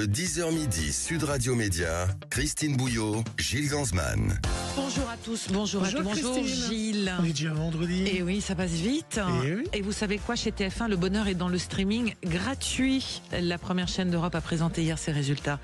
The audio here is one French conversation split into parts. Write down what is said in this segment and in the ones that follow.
Le 10h midi, Sud Radio Média, Christine Bouillot, Gilles Gansman. Bonjour à tous, bonjour à tous, bonjour Gilles. On est déjà vendredi. Et oui, ça passe vite. Oui. Et vous savez quoi, chez TF1, le bonheur est dans le streaming gratuit. La première chaîne d'Europe a présenté hier ses résultats.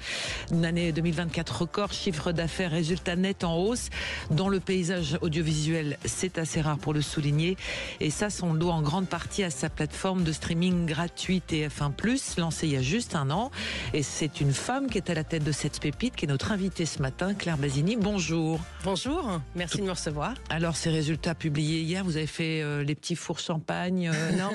Une année 2024 record, chiffre d'affaires, résultats nets en hausse. Dans le paysage audiovisuel, c'est assez rare pour le souligner. Et ça, son lot en grande partie à sa plateforme de streaming gratuit TF1+, lancée il y a juste un an. Et c'est une femme qui est à la tête de cette pépite, qui est notre invitée ce matin, Claire Basini. Bonjour. Bonjour, merci de me recevoir. Alors, ces résultats publiés hier, vous avez fait les petits fours champagne, non,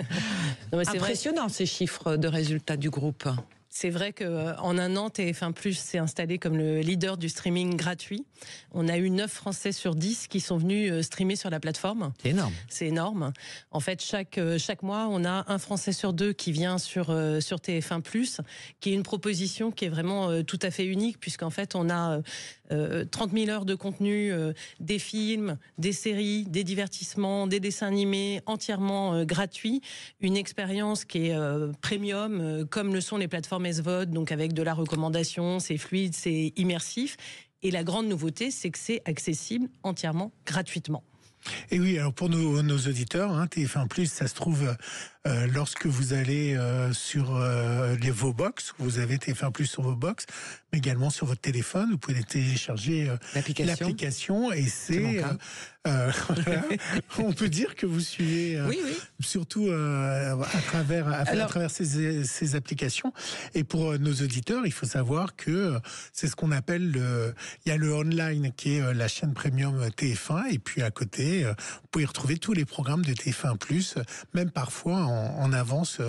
Non, mais c'est impressionnant ces chiffres de résultats du groupe. C'est vrai qu'en un an, TF1+ s'est installé comme le leader du streaming gratuit. On a eu 9 Français sur 10 qui sont venus streamer sur la plateforme. C'est énorme. C'est énorme. En fait, chaque mois, on a un Français sur 2 qui vient sur TF1+, qui est une proposition qui est vraiment tout à fait unique, puisqu'en fait, on a 30 000 heures de contenu, des films, des séries, des divertissements, des dessins animés entièrement gratuits. Une expérience qui est premium, comme le sont les plateformes SVOD, donc avec de la recommandation, c'est fluide, c'est immersif. Et la grande nouveauté, c'est que c'est accessible entièrement gratuitement. Et oui, alors pour nos auditeurs, TF1+, ça se trouve lorsque vous allez sur vos box, vous avez TF1+ sur vos box, mais également sur votre téléphone, vous pouvez télécharger l'application et c'est voilà, on peut dire que vous suivez oui. surtout à travers ces applications. Et pour nos auditeurs, il faut savoir que c'est ce qu'on appelle il y a le online qui est la chaîne premium TF1 et puis à côté vous pouvez retrouver tous les programmes de TF1+, même parfois en avance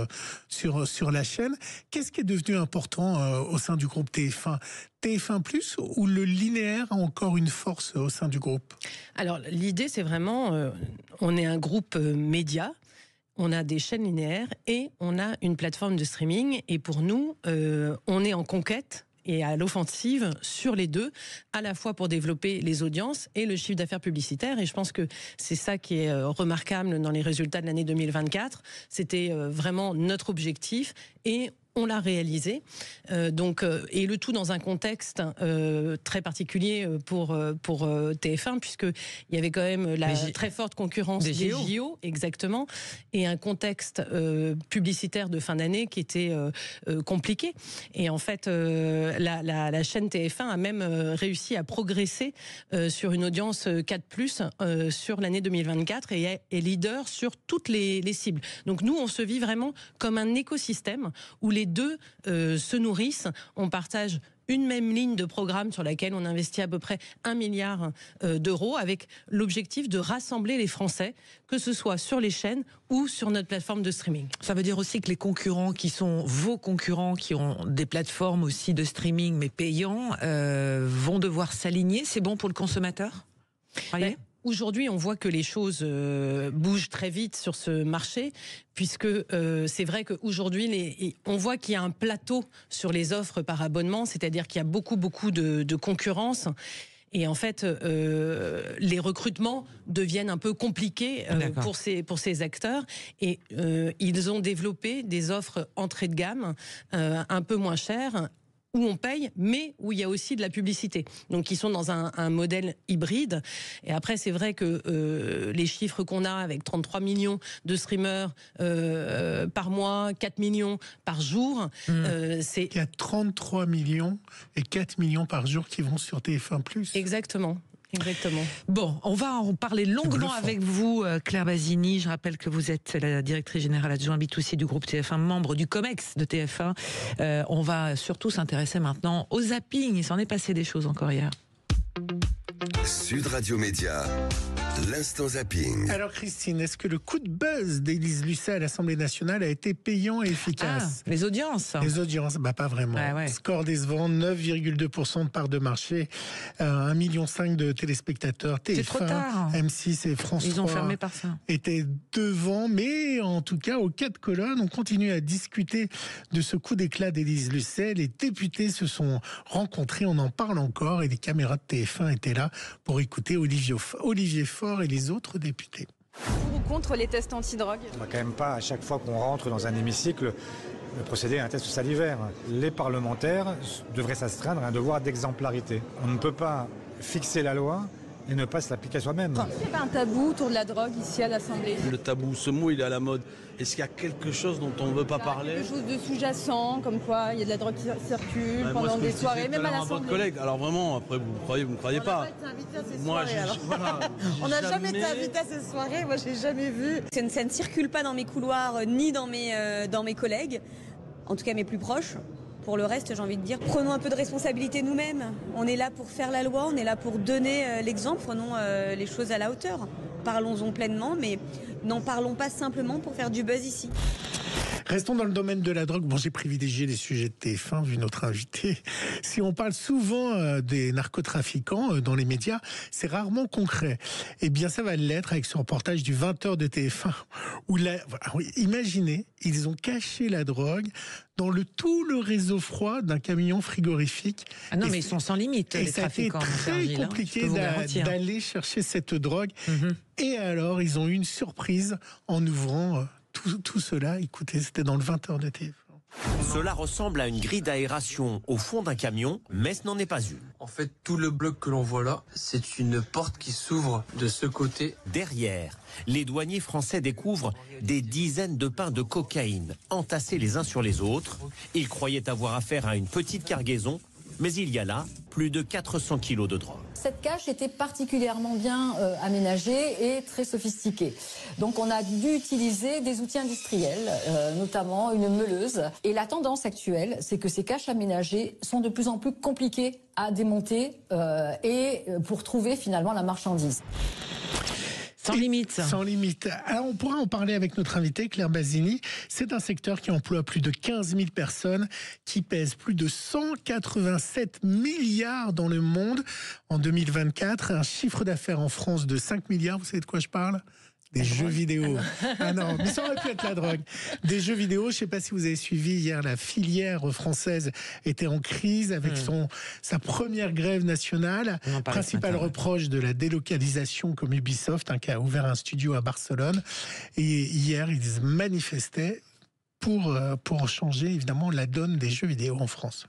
sur la chaîne. Qu'est-ce qui est devenu important au sein du groupe TF1 ? TF1+, ou le linéaire a encore une force au sein du groupe ? Alors l'idée, c'est vraiment, on est un groupe média. On a des chaînes linéaires et on a une plateforme de streaming. Et pour nous, on est en conquête et à l'offensive sur les deux, à la fois pour développer les audiences et le chiffre d'affaires publicitaire. Et je pense que c'est ça qui est remarquable dans les résultats de l'année 2024. C'était vraiment notre objectif et on l'a réalisé, et le tout dans un contexte très particulier pour TF1, puisque il y avait quand même la très forte concurrence des JO, exactement, et un contexte publicitaire de fin d'année qui était compliqué. Et en fait, la chaîne TF1 a même réussi à progresser sur une audience 4+, sur l'année 2024 et est leader sur toutes les cibles. Donc nous, on se vit vraiment comme un écosystème où les deux se nourrissent. On partage une même ligne de programme sur laquelle on investit à peu près 1 milliard d'euros avec l'objectif de rassembler les Français, que ce soit sur les chaînes ou sur notre plateforme de streaming. Ça veut dire aussi que les concurrents qui sont vos concurrents, qui ont des plateformes aussi de streaming mais payants, vont devoir s'aligner. C'est bon pour le consommateur ? Voyez ? Aujourd'hui, on voit que les choses bougent très vite sur ce marché, puisque c'est vrai qu'aujourd'hui, on voit qu'il y a un plateau sur les offres par abonnement, c'est-à-dire qu'il y a beaucoup de concurrence. Et en fait, les recrutements deviennent un peu compliqués pour ces acteurs. Et ils ont développé des offres entrée de gamme un peu moins chères, où on paye, mais où il y a aussi de la publicité. Donc, ils sont dans un modèle hybride. Et après, c'est vrai que les chiffres qu'on a avec 33 millions de streamers par mois, 4 millions par jour, c'est... Il y a 33 millions et 4 millions par jour qui vont sur TF1+. Exactement. Bon, on va en parler longuement avec vous, Claire Basini. Je rappelle que vous êtes la directrice générale adjointe B2C du groupe TF1, membre du COMEX de TF1. On va surtout s'intéresser maintenant au zapping. Il s'en est passé des choses encore hier. Sud Radio Média, l'instant zapping. Alors Christine, est-ce que le coup de buzz d'Élise Lucet à l'Assemblée nationale a été payant et efficace ? Les audiences. Les audiences, pas vraiment. Score décevant, 9,2% de part de marché, 1,5 million de téléspectateurs. C'est trop tard. M6 et France 3 Ils ont fermé par ça. Étaient devant, mais en tout cas, aux 4 colonnes, on continue à discuter de ce coup d'éclat d'Élise Lucet. Les députés se sont rencontrés, on en parle encore, et les caméras de TF1 étaient là pour écouter Olivier Faure et les autres députés. Pour ou contre les tests antidrogue ? On va quand même pas, à chaque fois qu'on rentre dans un hémicycle, procéder à un test salivaire. Les parlementaires devraient s'astreindre à un devoir d'exemplarité. On ne peut pas fixer la loi et ne pas se l'appliquer à soi-même. Est-ce qu'il y a pas un tabou autour de la drogue ici à l'Assemblée? Le tabou, ce mot, il est à la mode. Est-ce qu'il y a quelque chose dont on ne veut pas parler? Quelque chose de sous-jacent, comme quoi il y a de la drogue qui circule pendant des soirées, même à l'Assemblée. Collègue. Alors vraiment, après, vous ne croyez pas. On n'a pas été invité à ces Moi, soirées, voilà, on n'a jamais été invité à ces soirées, moi j'ai jamais vu. Ça ne circule pas dans mes couloirs ni dans mes collègues, en tout cas mes plus proches. Pour le reste, j'ai envie de dire, prenons un peu de responsabilité nous-mêmes. On est là pour faire la loi, on est là pour donner l'exemple, prenons les choses à la hauteur. Parlons-en pleinement, mais n'en parlons pas simplement pour faire du buzz ici. Restons dans le domaine de la drogue. Bon, j'ai privilégié les sujets de TF1 vu notre invité. Si on parle souvent des narcotrafiquants dans les médias, c'est rarement concret. Eh bien, ça va l'être avec ce reportage du 20h de TF1 où imaginez, ils ont caché la drogue dans tout le réseau froid d'un camion frigorifique. Ah non, mais ils sont sans limite, les trafiquants. C'est très compliqué d'aller chercher cette drogue. Et alors, ils ont eu une surprise en ouvrant tout cela. Écoutez, c'était dans le 20h de TF1. Cela ressemble à une grille d'aération au fond d'un camion, mais ce n'en est pas une. En fait, tout le bloc que l'on voit là, c'est une porte qui s'ouvre de ce côté. Derrière, les douaniers français découvrent des dizaines de pains de cocaïne entassés les uns sur les autres. Ils croyaient avoir affaire à une petite cargaison, mais il y a là plus de 400 kilos de drogue. Cette cache était particulièrement bien aménagée et très sophistiquée. Donc on a dû utiliser des outils industriels, notamment une meuleuse. Et la tendance actuelle, c'est que ces caches aménagées sont de plus en plus compliquées à démonter et pour trouver finalement la marchandise. Sans limite. Sans limite. Alors, on pourra en parler avec notre invité, Claire Basini. C'est un secteur qui emploie plus de 15 000 personnes, qui pèse plus de 187 milliards dans le monde en 2024. Un chiffre d'affaires en France de 5 milliards. Vous savez de quoi je parle ? Des jeux vidéo. Ah non, mais ça aurait pu être la drogue. Des jeux vidéo, je ne sais pas si vous avez suivi hier, la filière française était en crise avec sa première grève nationale. Principal reproche de la délocalisation comme Ubisoft, qui a ouvert un studio à Barcelone. Et hier, ils manifestaient pour changer évidemment la donne des jeux vidéo en France.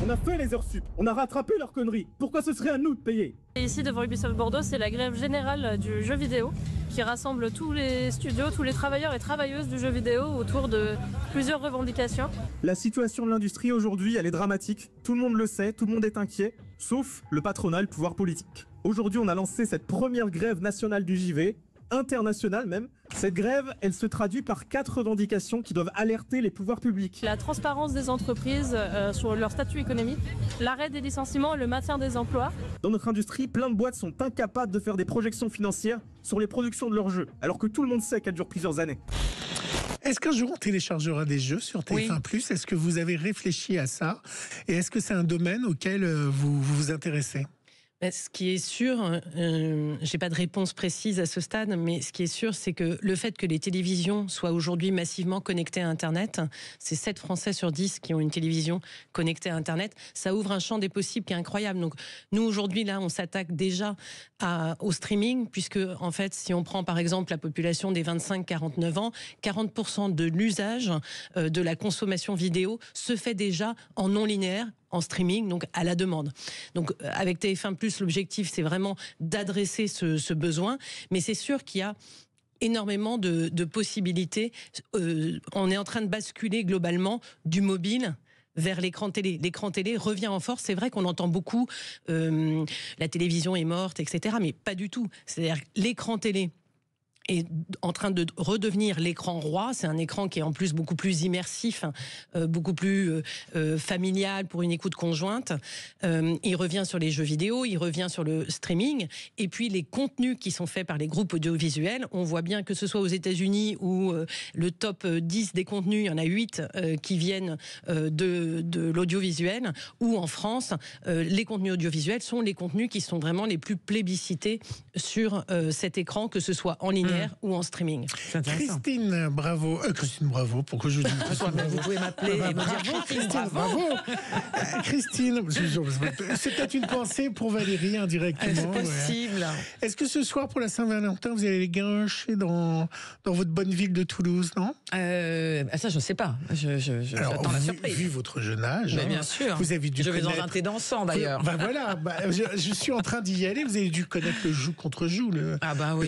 On a fait les heures sup, on a rattrapé leurs conneries. Pourquoi ce serait à nous de payer ? Ici devant Ubisoft Bordeaux, c'est la grève générale du jeu vidéo qui rassemble tous les studios, tous les travailleurs et travailleuses du jeu vidéo autour de plusieurs revendications. La situation de l'industrie aujourd'hui, elle est dramatique. Tout le monde le sait, tout le monde est inquiet, sauf le patronat, le pouvoir politique. Aujourd'hui, on a lancé cette première grève nationale du JV, internationale même. Cette grève, elle se traduit par 4 revendications qui doivent alerter les pouvoirs publics. La transparence des entreprises sur leur statut économique, l'arrêt des licenciements et le maintien des emplois. Dans notre industrie, plein de boîtes sont incapables de faire des projections financières sur les productions de leurs jeux, alors que tout le monde sait qu'elles durent plusieurs années. Est-ce qu'un jour on téléchargera des jeux sur TF1+? Oui. Est-ce que vous avez réfléchi à ça? Et est-ce que c'est un domaine auquel vous vous intéressez? Ce qui est sûr, j'ai pas de réponse précise à ce stade, mais ce qui est sûr, c'est que le fait que les télévisions soient aujourd'hui massivement connectées à Internet, c'est 7 Français sur 10 qui ont une télévision connectée à Internet, ça ouvre un champ des possibles qui est incroyable. Donc nous aujourd'hui là, on s'attaque déjà au streaming, puisque en fait, si on prend par exemple la population des 25-49 ans, 40% de l'usage de la consommation vidéo se fait déjà en non linéaire, en streaming, donc à la demande. Donc avec TF1+, l'objectif c'est vraiment d'adresser ce besoin, mais c'est sûr qu'il y a énormément de possibilités. On est en train de basculer globalement du mobile vers l'écran télé. L'écran télé revient en force. C'est vrai qu'on entend beaucoup la télévision est morte, etc. Mais pas du tout. C'est-à-dire que l'écran télé est en train de redevenir l'écran roi. C'est un écran qui est en plus beaucoup plus immersif, beaucoup plus familial pour une écoute conjointe. Il revient sur les jeux vidéo, il revient sur le streaming. Et puis les contenus qui sont faits par les groupes audiovisuels, on voit bien que ce soit aux États-Unis où le top 10 des contenus, il y en a 8 qui viennent de l'audiovisuel, ou en France, les contenus audiovisuels sont les contenus qui sont vraiment les plus plébiscités sur cet écran, que ce soit en linéaire linéaire ou en streaming. Christine Bravo, pourquoi je dis vous pouvez m'appeler et me dire Christine Bravo. Christine, c'est peut-être une pensée pour Valérie indirectement. C'est possible. Ouais. Est-ce que ce soir pour la Saint-Valentin, vous allez les grincher dans votre bonne ville de Toulouse, non? Ça, je ne sais pas. J'attends la surprise. Vu votre jeune âge, mais bien sûr. Vous avez dû je vais dans un thé dansant d'ailleurs. Je suis en train d'y aller. Vous avez dû connaître le joue contre joue, le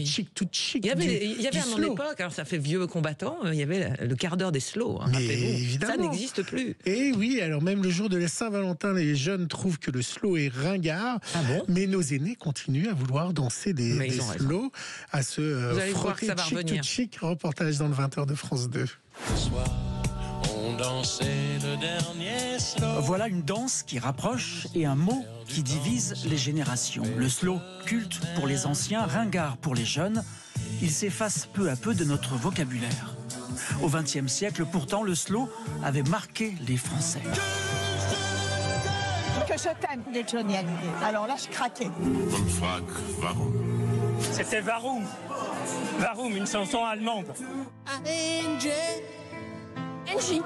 chic tout chic. Il y avait à mon époque, alors ça fait vieux combattant, il y avait le quart d'heure des slows. Mais évidemment. Ça n'existe plus. Et oui, alors même le jour de la Saint-Valentin, les jeunes trouvent que le slow est ringard. Ah bon? Mais nos aînés continuent à vouloir danser des slows, à se frotter chic tout chic. Reportage dans le 20h de France 2. On dansait le dernier slow. Voilà une danse qui rapproche et un mot qui divise les générations. Le slow, culte pour les anciens, ringard pour les jeunes, il s'efface peu à peu de notre vocabulaire. Au XXe siècle, pourtant, le slow avait marqué les Français. Que je t'aime, les Johnny Hallyday. Alors là, je craquais. Wolfgang Warum. C'était Warum. Warum, une chanson allemande. Angie.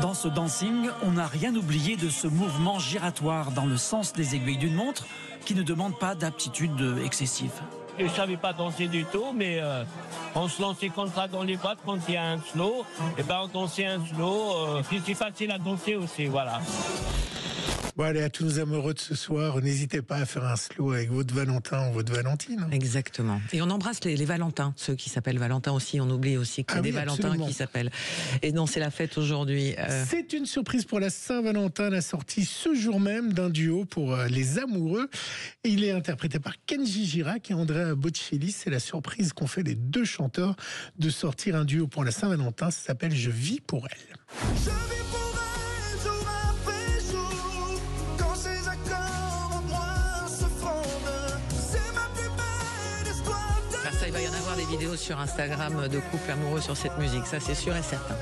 Dans ce dancing, on n'a rien oublié de ce mouvement giratoire dans le sens des aiguilles d'une montre qui ne demande pas d'aptitude excessive. Je ne savais pas danser du tout, mais on se lançait comme ça dans les boîtes quand il y a un slow. Et ben on dansait un slow. C'est facile à danser aussi, voilà. Bon, allez, à tous nos amoureux de ce soir, n'hésitez pas à faire un slow avec votre Valentin ou votre Valentine. Exactement. Et on embrasse les Valentins, ceux qui s'appellent Valentin aussi. On oublie aussi qu'il y a des Valentins qui s'appellent. Et non, c'est la fête aujourd'hui. C'est une surprise pour la Saint-Valentin, la sortie ce jour même d'un duo pour les amoureux. Il est interprété par Kenji Girac et Andrea Bocelli. C'est la surprise qu'ont fait les deux chanteurs de sortir un duo pour la Saint-Valentin. Ça s'appelle Je vis pour elle. Il va y en avoir des vidéos sur Instagram de couples amoureux sur cette musique, ça c'est sûr et certain.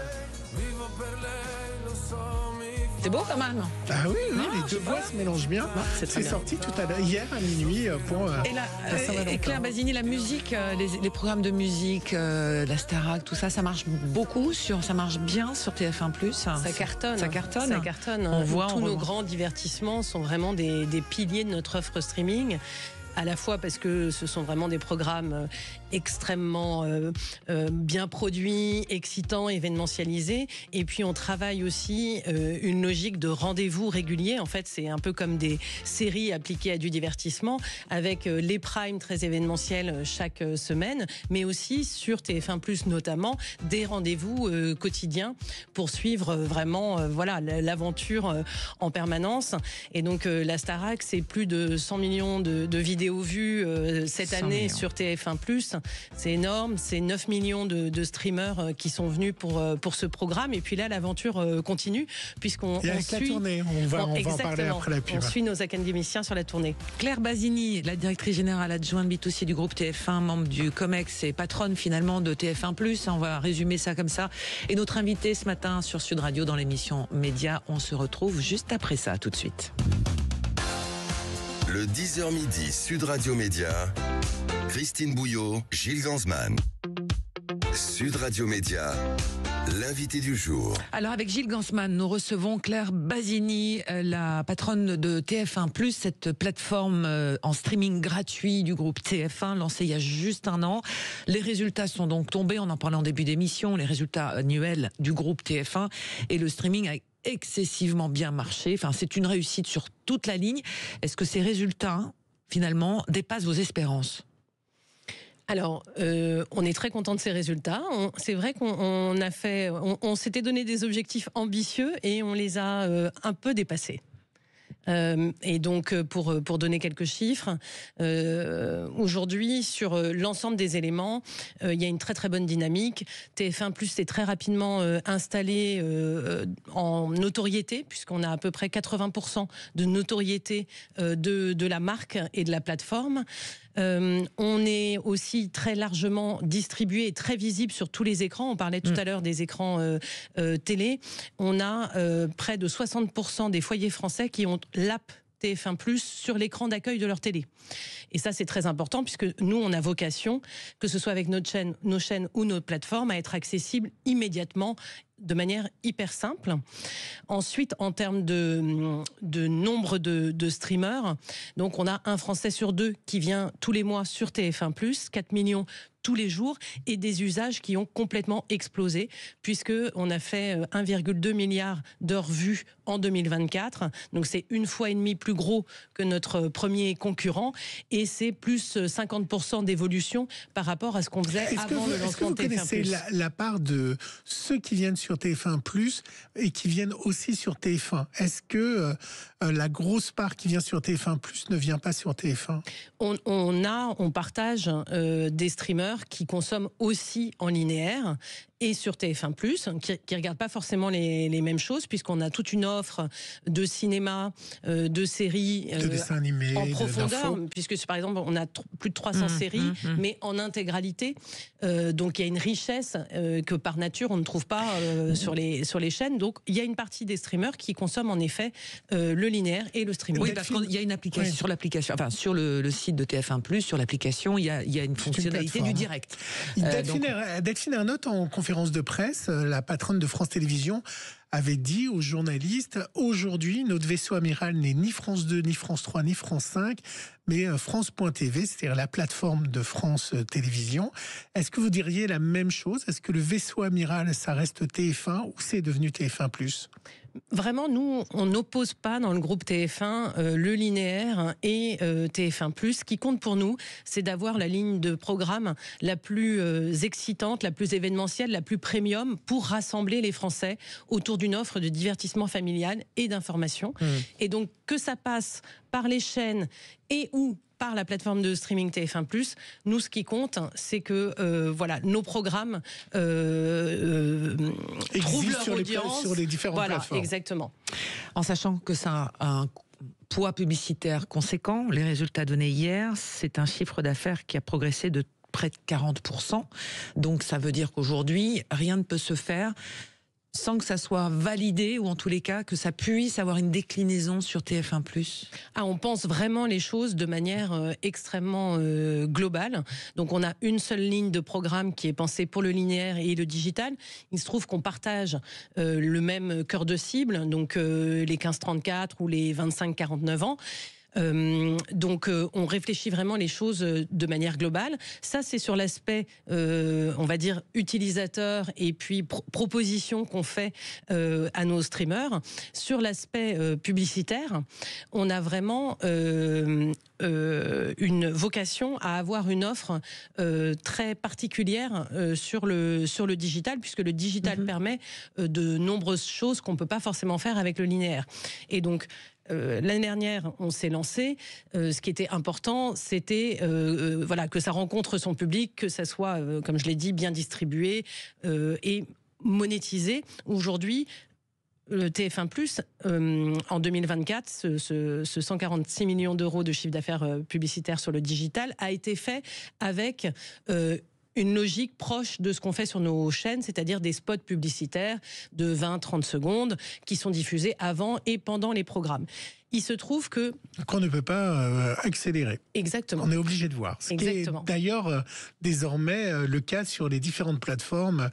C'est beau quand même. Ah oui, les deux voix se mélangent bien. C'est sorti tout à l'heure, hier à minuit pour la Saint-Valentin. Et Claire Basini, la musique, les programmes de musique, la Starac, tout ça, ça marche beaucoup, ça marche bien sur TF1+. Ça cartonne. Ça cartonne. Ça cartonne. Tous nos grands divertissements sont vraiment des piliers de notre offre streaming. À la fois parce que ce sont vraiment des programmes extrêmement bien produits, excitants, événementialisés. Et puis on travaille aussi une logique de rendez-vous régulier. En fait, c'est un peu comme des séries appliquées à du divertissement, avec les primes très événementiels chaque semaine, mais aussi sur TF1+, notamment, des rendez-vous quotidiens pour suivre vraiment l'aventure en permanence. Et donc la Starac, c'est plus de 100 millions de vidéos vues cette année sur TF1+. C'est énorme, c'est 9 millions de streamers qui sont venus pour ce programme. Et puis là, l'aventure continue, puisqu'on suit la tournée. On va en parler après la pub. On suit nos académiciens sur la tournée. Claire Basini, la directrice générale adjointe B2C du groupe TF1, membre du COMEX et patronne finalement de TF1+. On va résumer ça comme ça. Et notre invité ce matin sur Sud Radio dans l'émission Média, on se retrouve juste après ça, tout de suite. Le 10h midi, Sud Radio Média, Christine Bouillot, Gilles Ganzmann. Sud Radio Média, l'invité du jour. Alors avec Gilles Ganzmann, nous recevons Claire Basini, la patronne de TF1+, cette plateforme en streaming gratuit du groupe TF1, lancée il y a juste un an. Les résultats sont donc tombés, on en parlait en début d'émission, les résultats annuels du groupe TF1 et le streaming a excessivement bien marché. Enfin, c'est une réussite sur toute la ligne. Est-ce que ces résultats, finalement, dépassent vos espérances ? Alors, on est très content de ces résultats. C'est vrai on s'était donné des objectifs ambitieux et on les a un peu dépassés. Et donc, pour donner quelques chiffres, aujourd'hui, sur l'ensemble des éléments, il y a une très très bonne dynamique. TF1+ s'est très rapidement installé en notoriété, puisqu'on a à peu près 80% de notoriété de la marque et de la plateforme. On est aussi très largement distribué et très visible sur tous les écrans. On parlait tout à l'heure des écrans télé. On a près de 60% des foyers français qui ont l'app TF1+, sur l'écran d'accueil de leur télé. Et ça, c'est très important puisque nous, on a vocation, que ce soit avec nos chaînes ou nos plateformes, à être accessibles immédiatement de manière hyper simple. Ensuite, en termes de nombre de streamers, donc on a un Français sur 2 qui vient tous les mois sur TF1+, 4 millions tous les jours, et des usages qui ont complètement explosé, puisque on a fait 1,2 milliard d'heures vues en 2024. Donc c'est 1,5 fois plus gros que notre premier concurrent, et c'est plus 50% d'évolution par rapport à ce qu'on faisait avant le lancement de TF1+. Est-ce que vous connaissez la part de ceux qui viennent sur TF1+ et qui viennent aussi sur TF1 ? Est-ce que la grosse part qui vient sur TF1+ ne vient pas sur TF1 ? On partage des streamers qui consomment aussi en linéaire et sur TF1+, qui regardent pas forcément les mêmes choses, puisqu'on a toute une offre de cinéma, de séries, de dessins animés, en profondeur, puisque par exemple on a plus de 300 séries, mais en intégralité. Donc il y a une richesse que par nature on ne trouve pas sur les chaînes. Donc il y a une partie des streamers qui consomment en effet le linéaire et le streaming. Oui, parce qu'il y a une application sur l'application, enfin sur le site de TF1+, sur l'application, il y a une fonctionnalité du direct. Delphine Ernotte, en conférence de presse, la patronne de France Télévisions avait dit aux journalistes: aujourd'hui, notre vaisseau amiral n'est ni France 2, ni France 3, ni France 5, mais France.tv, c'est-à-dire la plateforme de France Télévisions. Est-ce que vous diriez la même chose ? Est-ce que le vaisseau amiral, ça reste TF1 ou c'est devenu TF1+? Vraiment, nous, on n'oppose pas dans le groupe TF1 le linéaire et TF1+. Ce qui compte pour nous, c'est d'avoir la ligne de programme la plus excitante, la plus événementielle, la plus premium pour rassembler les Français autour d'une offre de divertissement familial et d'information. Et donc, que ça passe par les chaînes et ou par la plateforme de streaming TF1+, nous, ce qui compte, c'est que voilà, nos programmes trouvent leur audience sur les différentes plateformes. Exactement. En sachant que ça a un poids publicitaire conséquent, les résultats donnés hier, c'est un chiffre d'affaires qui a progressé de près de 40%. Donc ça veut dire qu'aujourd'hui, rien ne peut se faire sans que ça soit validé, ou en tous les cas que ça puisse avoir une déclinaison sur TF1+. On pense vraiment les choses de manière extrêmement globale. Donc on a une seule ligne de programme qui est pensée pour le linéaire et le digital. Il se trouve qu'on partage le même cœur de cible, donc les 15-34 ou les 25-49 ans. Donc on réfléchit vraiment les choses de manière globale. Ça, c'est sur l'aspect, on va dire, utilisateur et puis proposition qu'on fait à nos streamers. Sur l'aspect publicitaire, on a vraiment une vocation à avoir une offre très particulière sur le digital, puisque le digital permet de nombreuses choses qu'on ne peut pas forcément faire avec le linéaire. Et donc, l'année dernière, on s'est lancé. Ce qui était important, c'était voilà, que ça rencontre son public, que ça soit, comme je l'ai dit, bien distribué et monétisé. Aujourd'hui, le TF1+, en 2024, ce 146 millions d'euros de chiffre d'affaires publicitaire sur le digital a été fait avec une logique proche de ce qu'on fait sur nos chaînes, c'est-à-dire des spots publicitaires de 20-30 secondes qui sont diffusés avant et pendant les programmes. Il se trouve que... qu'on ne peut pas accélérer. Exactement. On est obligé de voir. Ce Exactement. qui est d'ailleurs désormais le cas sur les différentes plateformes.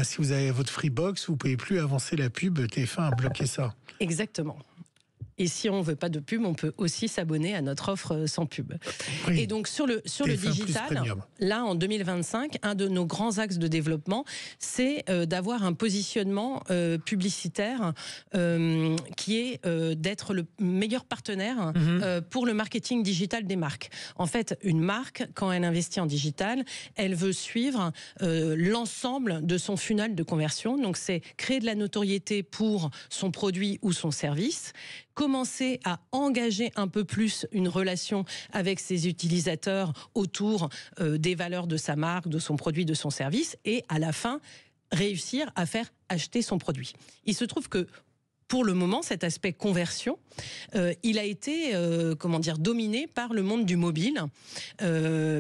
Si vous avez votre Freebox, vous ne pouvez plus avancer la pub. TF1 a bloqué ça. Exactement. Et si on ne veut pas de pub, on peut aussi s'abonner à notre offre sans pub. Oui. Et donc sur le digital, là en 2025, un de nos grands axes de développement, c'est d'avoir un positionnement publicitaire qui est d'être le meilleur partenaire pour le marketing digital des marques. En fait, une marque, quand elle investit en digital, elle veut suivre l'ensemble de son funnel de conversion. Donc c'est créer de la notoriété pour son produit ou son service, commencer à engager un peu plus une relation avec ses utilisateurs autour des valeurs de sa marque, de son produit, de son service, et à la fin, réussir à faire acheter son produit. Il se trouve que pour le moment, cet aspect conversion, il a été dominé par le monde du mobile,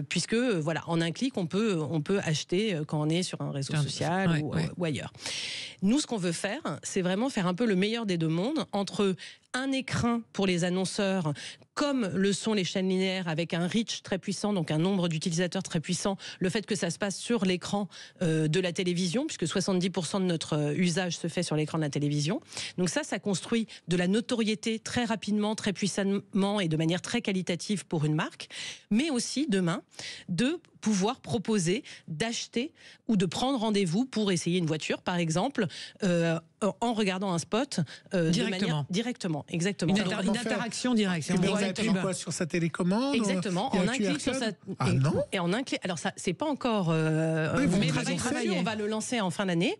puisque voilà, en un clic, on peut acheter quand on est sur un réseau social ou ailleurs. Nous, ce qu'on veut faire, c'est vraiment faire un peu le meilleur des deux mondes entre un écrin pour les annonceurs, comme le sont les chaînes linéaires, avec un reach très puissant, donc un nombre d'utilisateurs très puissant, le fait que ça se passe sur l'écran de la télévision, puisque 70% de notre usage se fait sur l'écran de la télévision. Donc ça construit de la notoriété très rapidement, très puissamment et de manière très qualitative pour une marque, mais aussi demain de pouvoir proposer d'acheter ou de prendre rendez-vous pour essayer une voiture, par exemple, en regardant un spot directement, exactement. Une interaction directe. On appuie quoi sur sa télécommande? Exactement, en un clic sur sa. Et en un clic. Alors ça, c'est pas encore. On va le lancer en fin d'année,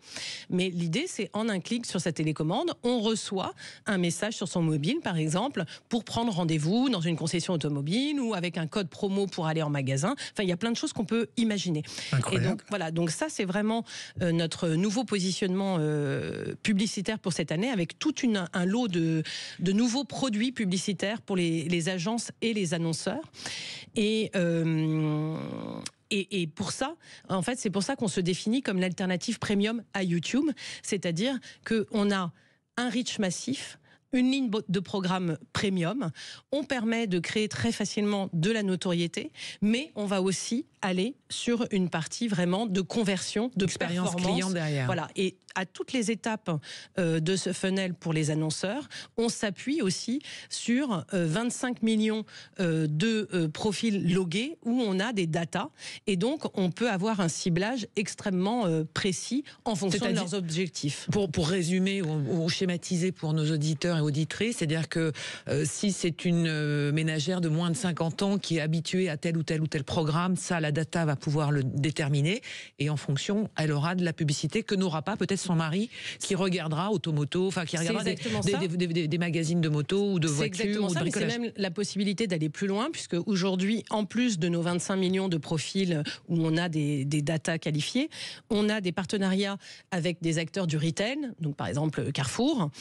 mais l'idée, c'est en un clic sur sa télécommande, on reçoit un message sur son mobile, par exemple, pour prendre rendez-vous dans une concession automobile ou avec un code promo pour aller en magasin. Enfin, il y a plein de choses qu'on peut imaginer. Incroyable. Et donc voilà, donc ça c'est vraiment notre nouveau positionnement publicitaire pour cette année, avec tout un lot de nouveaux produits publicitaires pour les agences et les annonceurs. Et pour ça, en fait, c'est pour ça qu'on se définit comme l'alternative premium à YouTube, c'est-à-dire qu'on a un reach massif, une ligne de programme premium. On permet de créer très facilement de la notoriété, mais on va aussi aller sur une partie vraiment de conversion, de expérience client derrière. Voilà. Et à toutes les étapes de ce funnel pour les annonceurs, on s'appuie aussi sur 25 millions de profils logués où on a des datas. Et donc, on peut avoir un ciblage extrêmement précis en fonction de leurs objectifs. Pour résumer ou schématiser pour nos auditeurs et auditrices, c'est-à-dire que si c'est une ménagère de moins de 50 ans qui est habituée à tel ou tel programme, ça, la data va pouvoir le déterminer, et en fonction, elle aura de la publicité que n'aura pas peut-être son mari, qui regardera Automoto, enfin qui regardera des magazines de moto ou de voitures. C'est exactement ou de ça, mais c'est même la possibilité d'aller plus loin, puisque aujourd'hui, en plus de nos 25 millions de profils où on a des datas qualifiées, on a des partenariats avec des acteurs du retail, donc par exemple Carrefour,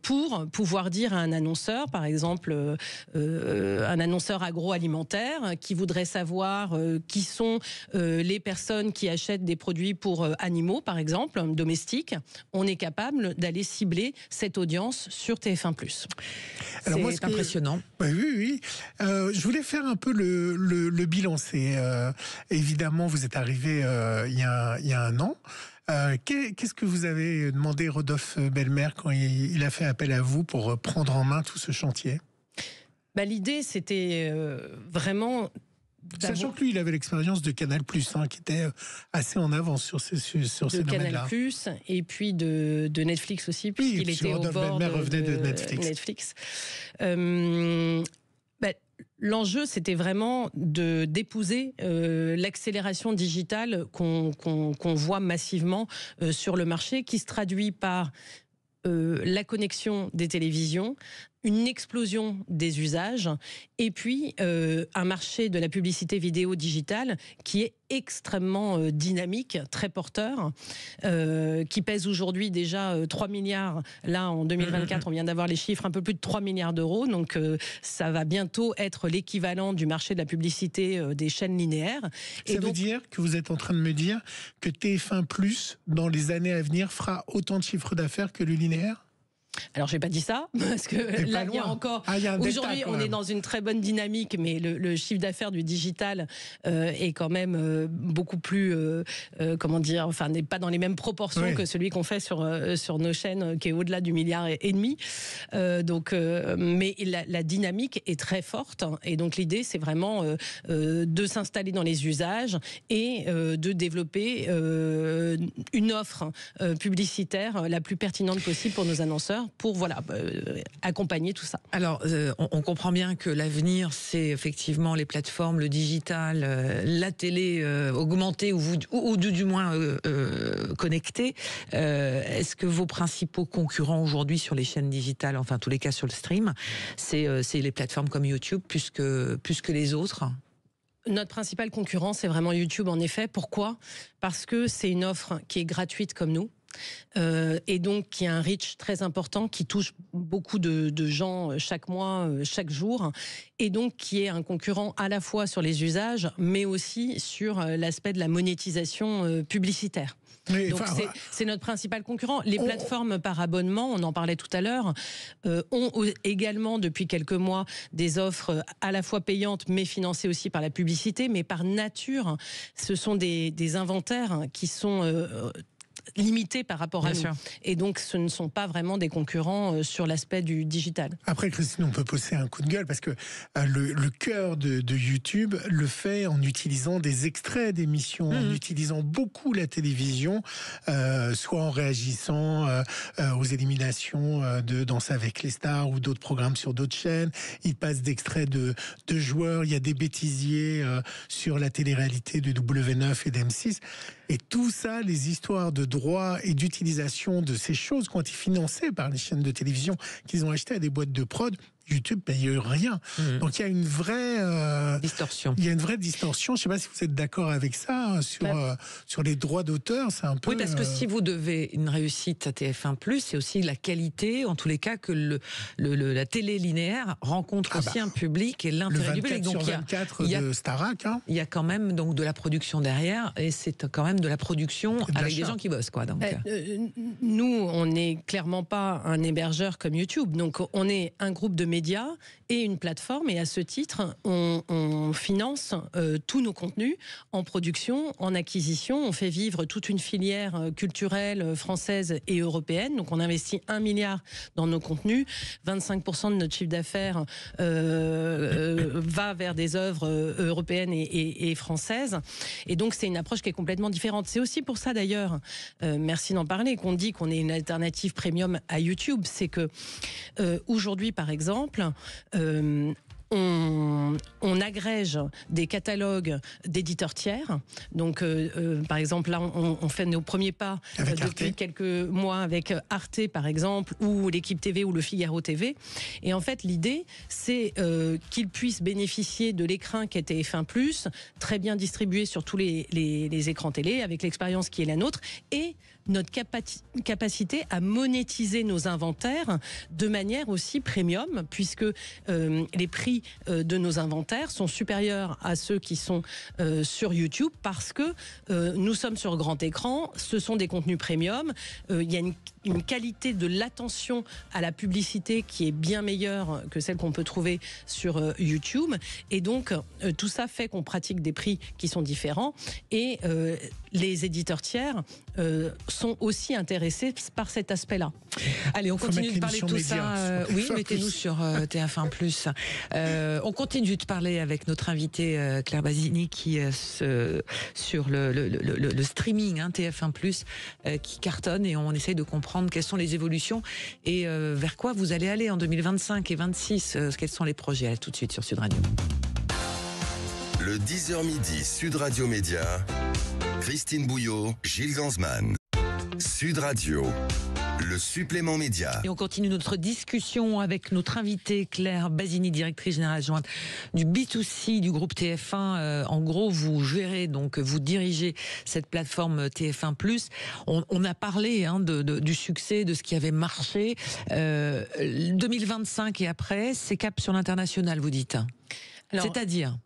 pour pouvoir dire à un annonceur, par exemple un annonceur agroalimentaire qui voudrait savoir qui sont les personnes qui achètent des produits pour animaux, par exemple, domestiques, on est capable d'aller cibler cette audience sur TF1+. Alors c'est impressionnant. Oui. Je voulais faire un peu le bilan. C'est évidemment, vous êtes arrivé il y a un an. Qu'est-ce que vous avez demandé, Rodolphe Belmer, quand il a fait appel à vous pour prendre en main tout ce chantier? L'idée, c'était vraiment... Sachant que lui, il avait l'expérience de Canal+, qui était assez en avance sur ces domaines-là. De Canal+, et puis de Netflix aussi, puisqu'il était au bord de Netflix. L'enjeu, c'était vraiment d'épouser l'accélération digitale qu'on voit massivement sur le marché, qui se traduit par la connexion des télévisions, une explosion des usages, et puis un marché de la publicité vidéo digitale qui est extrêmement dynamique, très porteur, qui pèse aujourd'hui déjà 3 milliards. Là, en 2024, on vient d'avoir les chiffres, un peu plus de 3 milliards d'euros. Donc, ça va bientôt être l'équivalent du marché de la publicité des chaînes linéaires. Ça veut dire que vous êtes en train de me dire que TF1+, dans les années à venir, fera autant de chiffres d'affaires que le linéaire? Alors, j'ai pas dit ça, parce que là, il y a encore... Aujourd'hui, on est dans une très bonne dynamique, mais le chiffre d'affaires du digital est quand même beaucoup plus... n'est pas dans les mêmes proportions que celui qu'on fait sur nos chaînes, qui est au-delà du milliard et demi. Mais la dynamique est très forte, et donc l'idée, c'est vraiment de s'installer dans les usages et de développer une offre publicitaire la plus pertinente possible pour nos annonceurs, pour accompagner tout ça. Alors, on comprend bien que l'avenir, c'est effectivement les plateformes, le digital, la télé augmentée ou du moins connectée. Est-ce que vos principaux concurrents aujourd'hui sur les chaînes digitales, enfin en tous les cas sur le stream, c'est les plateformes comme YouTube plus que les autres? Notre principal concurrent, c'est vraiment YouTube, en effet. Pourquoi ? Parce que c'est une offre qui est gratuite comme nous. et donc qui a un reach très important, qui touche beaucoup de gens chaque mois, chaque jour, et donc qui est un concurrent à la fois sur les usages, mais aussi sur l'aspect de la monétisation publicitaire. Oui, donc c'est notre principal concurrent. Les plateformes par abonnement, on en parlait tout à l'heure, ont également depuis quelques mois des offres à la fois payantes mais financées aussi par la publicité. Mais par nature, ce sont des inventaires qui sont limités par rapport à nous. Et donc ce ne sont pas vraiment des concurrents sur l'aspect du digital. Après, Christine, on peut poser un coup de gueule parce que le cœur de YouTube le fait en utilisant des extraits d'émissions, en utilisant beaucoup la télévision, soit en réagissant aux éliminations de Danse avec les stars ou d'autres programmes sur d'autres chaînes. Il passe d'extraits de joueurs. Il y a des bêtisiers sur la télé-réalité de W9 et d'M6. Et tout ça, les histoires de droits et d'utilisation de ces choses qui ont été financées par les chaînes de télévision qu'ils ont achetées à des boîtes de prod, YouTube paye rien. Donc il y a une vraie distorsion. Il y a une vraie distorsion. Je ne sais pas si vous êtes d'accord avec ça sur les droits d'auteur. C'est un peu. Oui, parce que si vous devez une réussite à TF1+, c'est aussi la qualité, en tous les cas, que la télé linéaire rencontre aussi un public et l'intérêt du public. Donc il y a de Starac. Hein. Il y a quand même donc de la production derrière, et c'est quand même de la production avec des gens qui bossent, quoi. Donc nous, on n'est clairement pas un hébergeur comme YouTube. Donc on est un groupe de médias et une plateforme, et à ce titre on finance tous nos contenus en production, en acquisition. On fait vivre toute une filière culturelle française et européenne. Donc on investit 1 milliard dans nos contenus, 25% de notre chiffre d'affaires va vers des œuvres européennes et françaises, et donc c'est une approche qui est complètement différente. C'est aussi pour ça d'ailleurs, merci d'en parler, qu'on dit qu'on est une alternative premium à YouTube. C'est que aujourd'hui par exemple, on agrège des catalogues d'éditeurs tiers. Donc, par exemple, là, on fait nos premiers pas depuis quelques mois avec Arte, par exemple, ou l'Équipe TV ou le Figaro TV. Et en fait, l'idée, c'est qu'ils puissent bénéficier de l'écran qui est TF1+, très bien distribué sur tous les écrans télé, avec l'expérience qui est la nôtre, et notre capacité à monétiser nos inventaires de manière aussi premium, puisque les prix de nos inventaires sont supérieurs à ceux qui sont sur YouTube, parce que nous sommes sur grand écran, ce sont des contenus premium, il y a une qualité de l'attention à la publicité qui est bien meilleure que celle qu'on peut trouver sur YouTube, et donc tout ça fait qu'on pratique des prix qui sont différents, et les éditeurs tiers sont aussi intéressés par cet aspect-là. Allez, on continue de parler de tout ça. Oui, mettez-nous sur TF1+. On continue de parler avec notre invitée Claire Basini qui sur le streaming TF1+, qui cartonne, et on essaye de comprendre quelles sont les évolutions et vers quoi vous allez aller en 2025 et 2026. Quels sont les projets? Allez, tout de suite sur Sud Radio. Le 10h midi, Sud Radio Média, Christine Bouillot, Gilles Gansman. Sud Radio, le supplément média. Et on continue notre discussion avec notre invitée Claire Basini, directrice générale adjointe du B2C du groupe TF1. En gros, vous gérez, donc vous dirigez cette plateforme TF1+. On a parlé du succès, de ce qui avait marché. 2025 et après, c'est cap sur l'international, vous dites. C'est-à-dire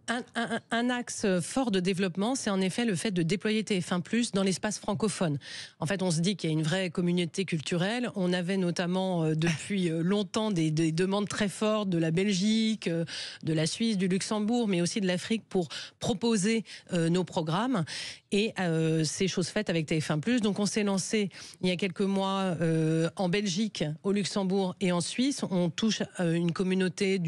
un axe fort de développement, c'est en effet le fait de déployer TF1+ dans l'espace francophone. En fait, on se dit qu'il y a une vraie communauté culturelle. On avait notamment depuis longtemps des demandes très fortes de la Belgique, de la Suisse, du Luxembourg, mais aussi de l'Afrique pour proposer nos programmes. Et c'est chose faite avec TF1+. Donc on s'est lancé il y a quelques mois en Belgique, au Luxembourg et en Suisse. On touche une communauté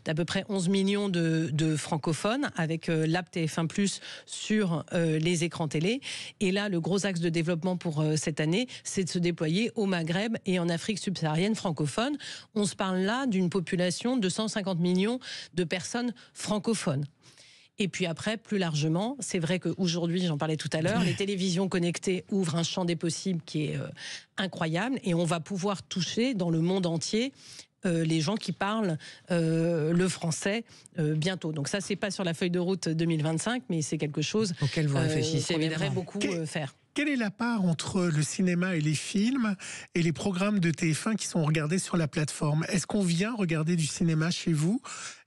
d'à peu près 11 millions de francophones avec l'app TF1+ sur les écrans télé. Et là, le gros axe de développement pour cette année, c'est de se déployer au Maghreb et en Afrique subsaharienne francophone. On se parle là d'une population de 150 millions de personnes francophones. Et puis après, plus largement, c'est vrai qu'aujourd'hui, j'en parlais tout à l'heure, les télévisions connectées ouvrent un champ des possibles qui est incroyable, et on va pouvoir toucher dans le monde entier les gens qui parlent le français bientôt. Donc ça, c'est pas sur la feuille de route 2025, mais c'est quelque chose auquel vous réfléchissez qu'on aimerait beaucoup faire. Quelle est la part entre le cinéma et les films et les programmes de TF1 qui sont regardés sur la plateforme? Est-ce qu'on vient regarder du cinéma chez vous?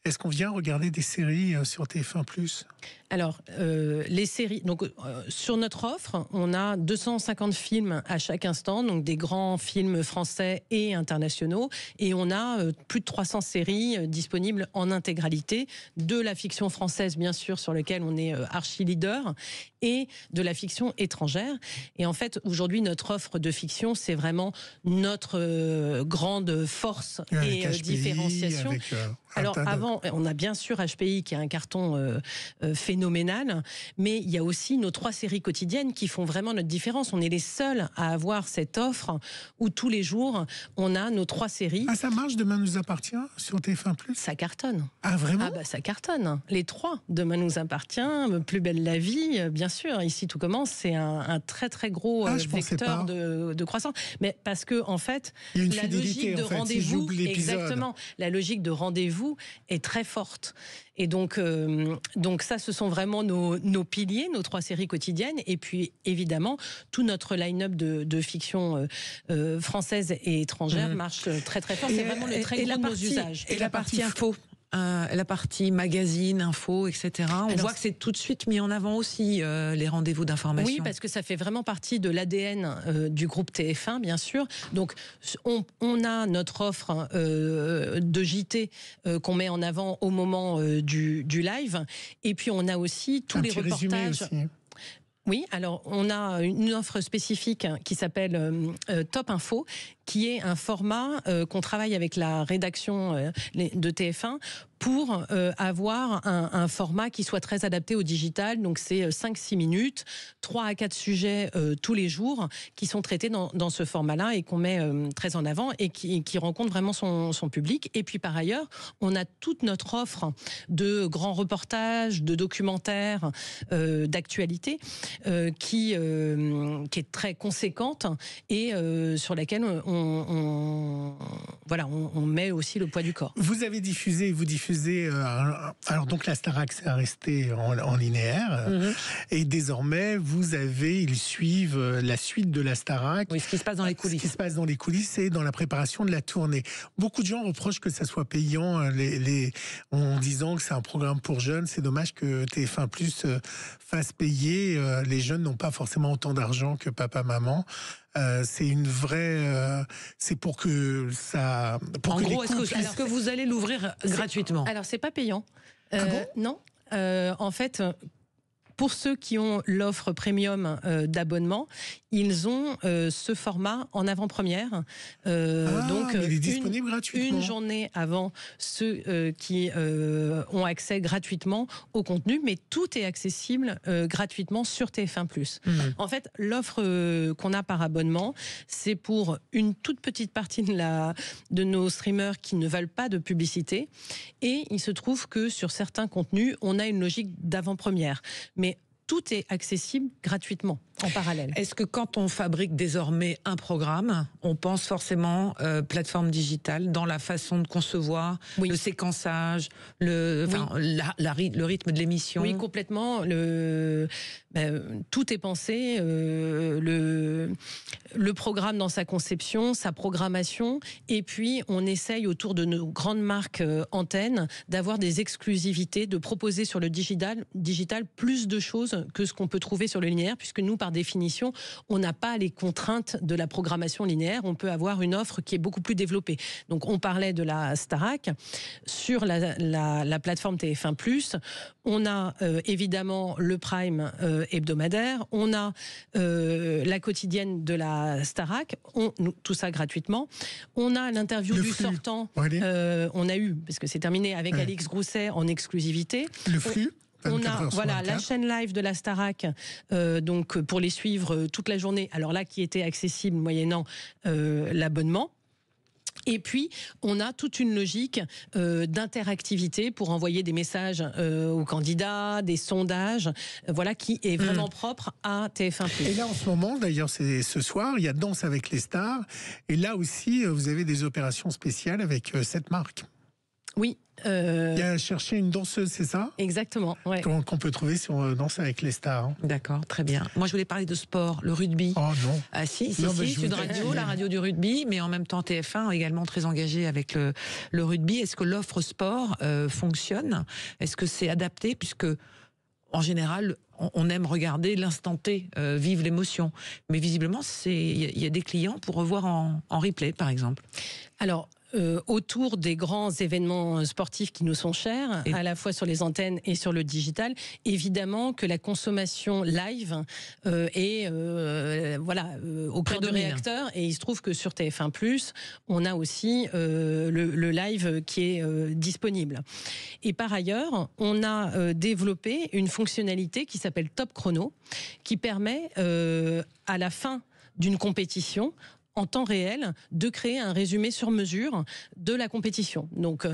Est-ce qu'on vient regarder des séries sur TF1+? Alors, les séries, donc sur notre offre, on a 250 films à chaque instant, donc des grands films français et internationaux, et on a plus de 300 séries disponibles en intégralité, de la fiction française bien sûr, sur laquelle on est archi leader, et de la fiction étrangère. Et en fait, aujourd'hui, notre offre de fiction, c'est vraiment notre grande force et différenciation. Alors avant, on a bien sûr HPI qui a un carton phénoménal, mais il y a aussi nos 3 séries quotidiennes qui font vraiment notre différence. On est les seuls à avoir cette offre où tous les jours, on a nos 3 séries. Ah, ça marche, Demain nous appartient sur TF1+? Ça cartonne. Ah, vraiment? Ah bah ça cartonne. Les 3, Demain nous appartient, Plus belle la vie, bien sûr, Ici tout commence, c'est un très très gros vecteur de croissance. Mais parce que en fait, la logique de rendez-vous, exactement, la logique de rendez-vous est très forte. Et donc ça, ce sont vraiment nos piliers, nos 3 séries quotidiennes. Et puis, évidemment, tout notre line-up de fiction française et étrangère marche très très fort. C'est vraiment le très gros de nos usages. Et la partie info, la partie magazine, info, etc. On voit que c'est tout de suite mis en avant aussi, les rendez-vous d'information. Oui, parce que ça fait vraiment partie de l'ADN du groupe TF1, bien sûr. Donc, on a notre offre de JT qu'on met en avant au moment du live. Et puis, on a aussi tous les reportages. Oui, alors on a une offre spécifique qui s'appelle Top Info, qui est un format qu'on travaille avec la rédaction de TF1 pour avoir un format qui soit très adapté au digital. Donc c'est 5-6 minutes, 3 à 4 sujets tous les jours qui sont traités dans ce format-là et qu'on met très en avant et qui rencontre vraiment son public. Et puis par ailleurs, on a toute notre offre de grands reportages, de documentaires, d'actualité qui est très conséquente et sur laquelle on met aussi le poids du corps. Vous diffusez alors donc la Starac c'est resté en linéaire et désormais ils suivent la suite de la Starac. Oui, ce qui se passe dans les coulisses. Ce qui se passe dans les coulisses et dans la préparation de la tournée. Beaucoup de gens reprochent que ça soit payant en disant que c'est un programme pour jeunes. C'est dommage que TF1+ fasse payer. Les jeunes n'ont pas forcément autant d'argent que papa, maman. C'est une vraie. C'est pour que ça. En gros, est-ce que vous allez l'ouvrir gratuitement? Alors, c'est pas payant. Ah bon? Non. En fait, pour ceux qui ont l'offre premium d'abonnement, ils ont ce format en avant-première. Donc, il est disponible gratuitement. Une journée avant ceux qui ont accès gratuitement au contenu, mais tout est accessible gratuitement sur TF1+. En fait, l'offre qu'on a par abonnement, c'est pour une toute petite partie de nos streamers qui ne veulent pas de publicité. Et il se trouve que sur certains contenus, on a une logique d'avant-première. Mais tout est accessible gratuitement, en parallèle. Est-ce que quand on fabrique désormais un programme, on pense forcément plateforme digitale dans la façon de concevoir, le séquençage, le rythme de l'émission? Oui, complètement. Tout est pensé, le programme dans sa conception, sa programmation, et puis on essaye autour de nos grandes marques antennes d'avoir des exclusivités, de proposer sur le digital plus de choses que ce qu'on peut trouver sur le linéaire, puisque nous, par définition, on n'a pas les contraintes de la programmation linéaire. On peut avoir une offre qui est beaucoup plus développée. Donc, on parlait de la Starac. Sur la plateforme TF1+, on a évidemment le Prime hebdomadaire, on a la quotidienne de la Starac, tout ça gratuitement. On a l'interview du sortant, on a eu, parce que c'est terminé, avec Alix Grousset en exclusivité. Le flux on a la chaîne live de la Starac, donc pour les suivre toute la journée. Alors là, qui était accessible moyennant l'abonnement. Et puis, on a toute une logique d'interactivité pour envoyer des messages aux candidats, des sondages, qui est vraiment propre à TF1+. Et là, en ce moment, d'ailleurs, c'est ce soir, il y a Danse avec les stars. Et là aussi, vous avez des opérations spéciales avec cette marque. Oui. Il y a cherché une danseuse, c'est ça? Exactement, ouais. Qu'on peut trouver sur Danse avec les stars. Hein. D'accord, très bien. Moi, je voulais parler de sport, le rugby. Oh non. Ah si, Non, Sud Radio, la radio du rugby, mais en même temps TF1 également très engagé avec le rugby. Est-ce que l'offre sport fonctionne? Est-ce que c'est adapté? Puisque, en général, on aime regarder l'instant T, vivre l'émotion. Mais visiblement, il y a des clients pour revoir en replay, par exemple. Alors, autour des grands événements sportifs qui nous sont chers, à la fois sur les antennes et sur le digital, évidemment que la consommation live est au cœur du réacteur. Et il se trouve que sur TF1+, on a aussi le live qui est disponible. Et par ailleurs, on a développé une fonctionnalité qui s'appelle Top Chrono, qui permet à la fin d'une compétition, en temps réel, de créer un résumé sur mesure de la compétition. Donc,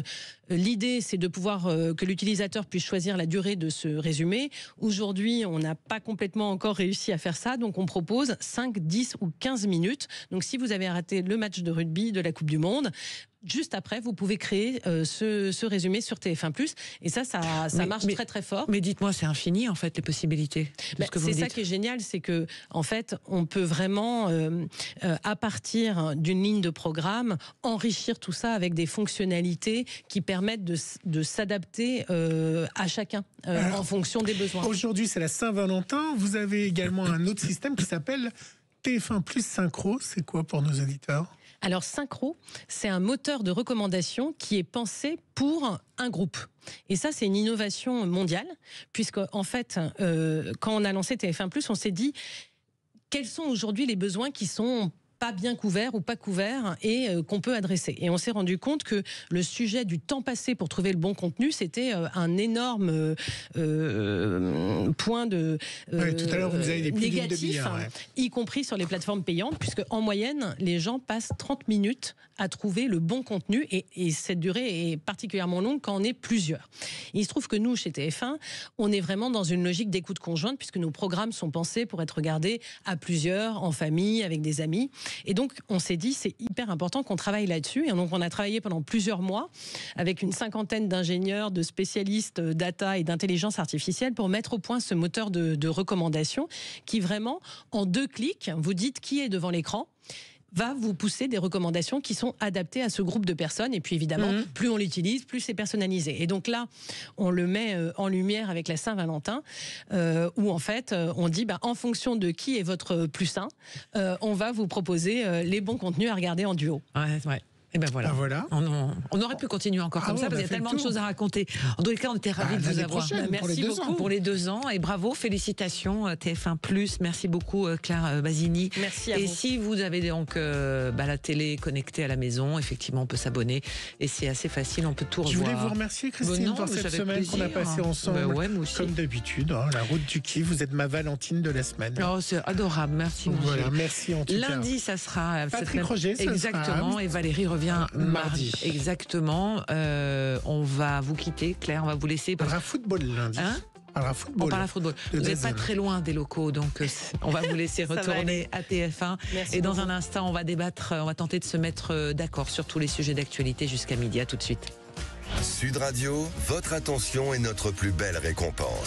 l'idée, c'est de pouvoir que l'utilisateur puisse choisir la durée de ce résumé. Aujourd'hui, on n'a pas complètement encore réussi à faire ça, donc on propose 5, 10 ou 15 minutes. Donc, si vous avez raté le match de rugby de la Coupe du Monde, juste après, vous pouvez créer ce résumé sur TF1+. Et ça marche très très fort. Mais dites-moi, c'est infini en fait les possibilités. C'est ça qui est génial, c'est que en fait, on peut vraiment, à partir d'une ligne de programme, enrichir tout ça avec des fonctionnalités qui permettent de s'adapter à chacun en fonction des besoins. Aujourd'hui, c'est la Saint-Valentin. Vous avez également un autre système qui s'appelle TF1+ Synchro. C'est quoi pour nos auditeurs? Alors Synchro, c'est un moteur de recommandation qui est pensé pour un groupe. Et ça, c'est une innovation mondiale, puisque en fait, quand on a lancé TF1+, on s'est dit quels sont aujourd'hui les besoins qui sont pas bien couverts ou pas couverts et qu'on peut adresser. Et on s'est rendu compte que le sujet du temps passé pour trouver le bon contenu, c'était un énorme point de tout à l'heure, vous avez des négatif, y compris sur les plateformes payantes, puisque en moyenne, les gens passent 30 minutes à trouver le bon contenu et cette durée est particulièrement longue quand on est plusieurs. Et il se trouve que nous, chez TF1, on est vraiment dans une logique d'écoute conjointe puisque nos programmes sont pensés pour être regardés à plusieurs, en famille, avec des amis. Et donc, on s'est dit, c'est hyper important qu'on travaille là-dessus. Et donc, on a travaillé pendant plusieurs mois avec une 50aine d'ingénieurs, de spécialistes data et d'intelligence artificielle pour mettre au point ce moteur de recommandation qui vraiment, en 2 clics, vous dites qui est devant l'écran, va vous pousser des recommandations qui sont adaptées à ce groupe de personnes. Et puis évidemment, plus on l'utilise, plus c'est personnalisé. Et donc là, on le met en lumière avec la Saint-Valentin, où en fait, on dit, en fonction de qui est votre plus saint, on va vous proposer les bons contenus à regarder en duo. Ouais. Et ben voilà. On aurait pu continuer encore comme ça parce qu'il y a tellement de choses à raconter. En tous les cas, on était ravis de vous avoir. Merci beaucoup pour les 2 ans et bravo, félicitations TF1+. Merci beaucoup Claire Basini. Merci à vous. Et si vous avez donc la télé connectée à la maison, effectivement, on peut s'abonner et c'est assez facile, on peut tout revoir. Je voulais vous remercier Christine pour cette semaine qu'on a passée ensemble. Comme d'habitude, la route du kiff. Vous êtes ma Valentine de la semaine. Oh, c'est adorable. Merci. Voilà, merci en tout cas. Lundi, ça sera Patrick Roger, exactement, et Valérie revient mardi. Exactement. On va vous quitter, Claire. On va vous laisser. On parlera football lundi. On parlera football. Vous n'êtes pas très loin des locaux, donc on va vous laisser retourner à TF1. Merci et dans beaucoup. un instant, on va débattre, on va tenter de se mettre d'accord sur tous les sujets d'actualité jusqu'à midi. À tout de suite. Sud Radio, votre attention est notre plus belle récompense.